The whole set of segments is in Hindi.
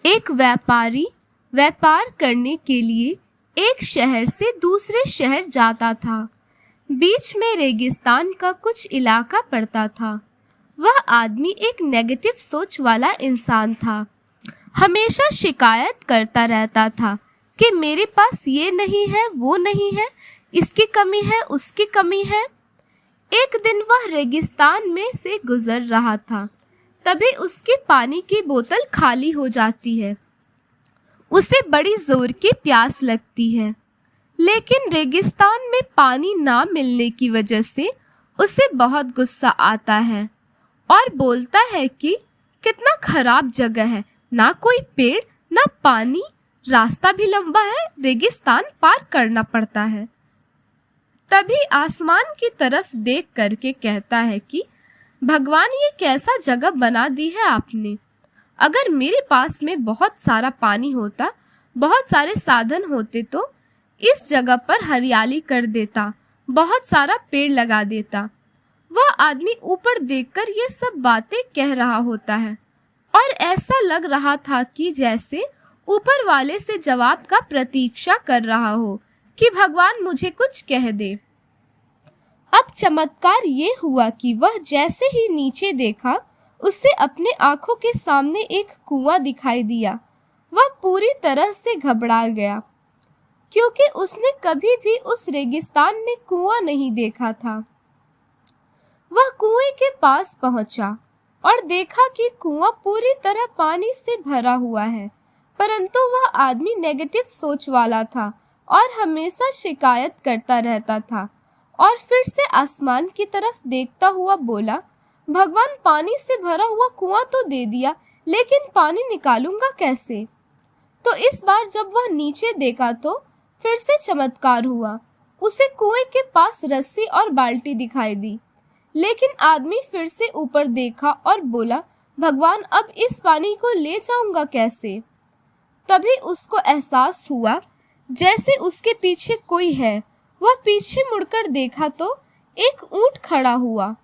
एक व्यापारी व्यापार करने के लिए एक शहर से दूसरे शहर जाता था। बीच में रेगिस्तान का कुछ इलाका पड़ता था। वह आदमी एक नेगेटिव सोच वाला इंसान था। हमेशा शिकायत करता रहता था कि मेरे पास ये नहीं है, वो नहीं है, इसकी कमी है, उसकी कमी है। एक दिन वह रेगिस्तान में से गुजर रहा था, तभी उसकी पानी की बोतल खाली हो जाती है। उसे बड़ी जोर की प्यास लगती है, लेकिन रेगिस्तान में पानी ना मिलने की वजह से उसे बहुत गुस्सा आता है और बोलता है कि कितना खराब जगह है, ना कोई पेड़, ना पानी, रास्ता भी लंबा है, रेगिस्तान पार करना पड़ता है। तभी आसमान की तरफ देख करके कहता है कि भगवान, ये कैसा जगह बना दी है आपने। अगर मेरे पास में बहुत सारा पानी होता, बहुत सारे साधन होते तो इस जगह पर हरियाली कर देता, बहुत सारा पेड़ लगा देता। वह आदमी ऊपर देखकर ये सब बातें कह रहा होता है और ऐसा लग रहा था कि जैसे ऊपर वाले से जवाब का प्रतीक्षा कर रहा हो कि भगवान मुझे कुछ कह दे। अब चमत्कार ये हुआ कि वह जैसे ही नीचे देखा, उसे अपने आंखों के सामने एक कुआं दिखाई दिया। वह पूरी तरह से घबरा गया, क्योंकि उसने कभी भी उस रेगिस्तान में कुआं नहीं देखा था। वह कुएं के पास पहुंचा और देखा कि कुआं पूरी तरह पानी से भरा हुआ है, परंतु वह आदमी नेगेटिव सोच वाला था और हमेशा शिकायत करता रहता था और फिर से आसमान की तरफ देखता हुआ बोला, भगवान, पानी से भरा हुआ कुआं तो दे दिया, लेकिन पानी निकालूंगा कैसे। तो इस बार जब वह नीचे देखा तो फिर से चमत्कार हुआ। उसे कुएं के पास रस्सी और बाल्टी दिखाई दी, लेकिन आदमी फिर से ऊपर देखा और बोला, भगवान, अब इस पानी को ले जाऊंगा कैसे। तभी उसको एहसास हुआ जैसे उसके पीछे कोई है। वह पीछे मुड़कर देखा तो एक ऊंट खड़ा हुआ।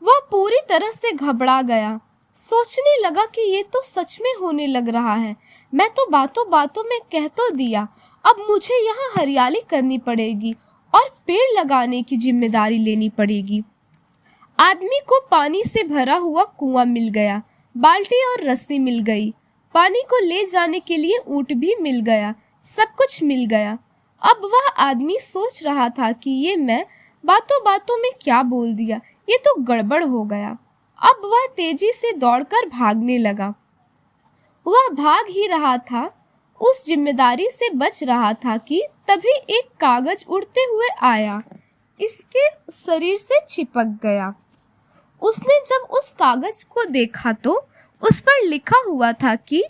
वह पूरी तरह से घबरा गया, सोचने लगा कि ये तो सच में होने लग रहा है। मैं तो बातों बातों में कह तो दिया, अब मुझे यहाँ हरियाली करनी पड़ेगी और पेड़ लगाने की जिम्मेदारी लेनी पड़ेगी। आदमी को पानी से भरा हुआ कुआं मिल गया, बाल्टी और रस्सी मिल गई, पानी को ले जाने के लिए ऊंट भी मिल गया, सब कुछ मिल गया। अब वह आदमी सोच रहा था कि ये मैं बातों बातों में क्या बोल दिया, ये तो गड़बड़ हो गया। अब वह तेजी से दौड़कर भागने लगा। वह भाग ही रहा था, उस जिम्मेदारी से बच रहा था कि तभी एक कागज उड़ते हुए आया, इसके शरीर से चिपक गया। उसने जब उस कागज को देखा तो उस पर लिखा हुआ था कि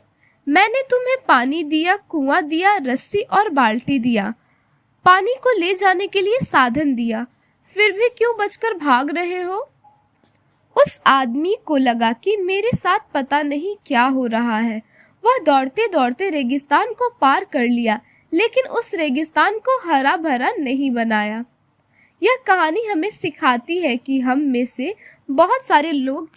मैंने तुम्हें पानी दिया, कुआं दिया, रस्सी और बाल्टी दिया, पानी को ले जाने के लिए साधन दिया, फिर भी क्यों बचकर भाग रहे हो। उस आदमी को लगा कि मेरे साथ पता नहीं क्या हो रहा है। वह दौड़ते दौड़ते रेगिस्तान को पार कर लिया, लेकिन उस रेगिस्तान को हरा भरा नहीं बनाया। यह कहानी हमें सिखाती है कि हम में से बहुत सारे लोग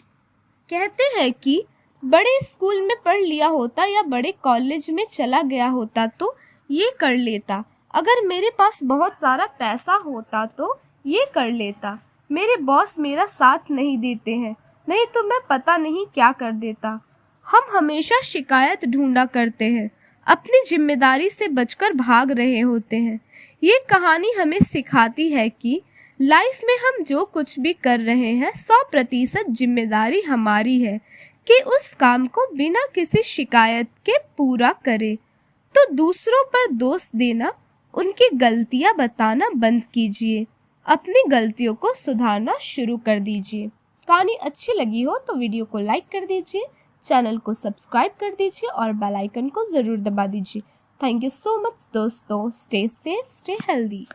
कहते हैं कि बड़े स्कूल में पढ़ लिया होता या बड़े कॉलेज में चला गया होता तो ये कर लेता, अगर मेरे पास बहुत सारा पैसा होता तो ये कर लेता, मेरे बॉस मेरा साथ नहीं देते हैं, नहीं तो मैं पता नहीं क्या कर देता। हम हमेशा शिकायत ढूंढा करते हैं, अपनी जिम्मेदारी से बचकर भाग रहे होते हैं। ये कहानी हमें सिखाती है कि लाइफ में हम जो कुछ भी कर रहे हैं 100% जिम्मेदारी हमारी है कि उस काम को बिना किसी शिकायत के पूरा करें। तो दूसरों पर दोष देना, उनकी गलतियां बताना बंद कीजिए, अपनी गलतियों को सुधारना शुरू कर दीजिए। कहानी अच्छी लगी हो तो वीडियो को लाइक कर दीजिए, चैनल को सब्सक्राइब कर दीजिए और बेल आइकन को ज़रूर दबा दीजिए। थैंक यू सो मच दोस्तों। Stay safe, stay healthy.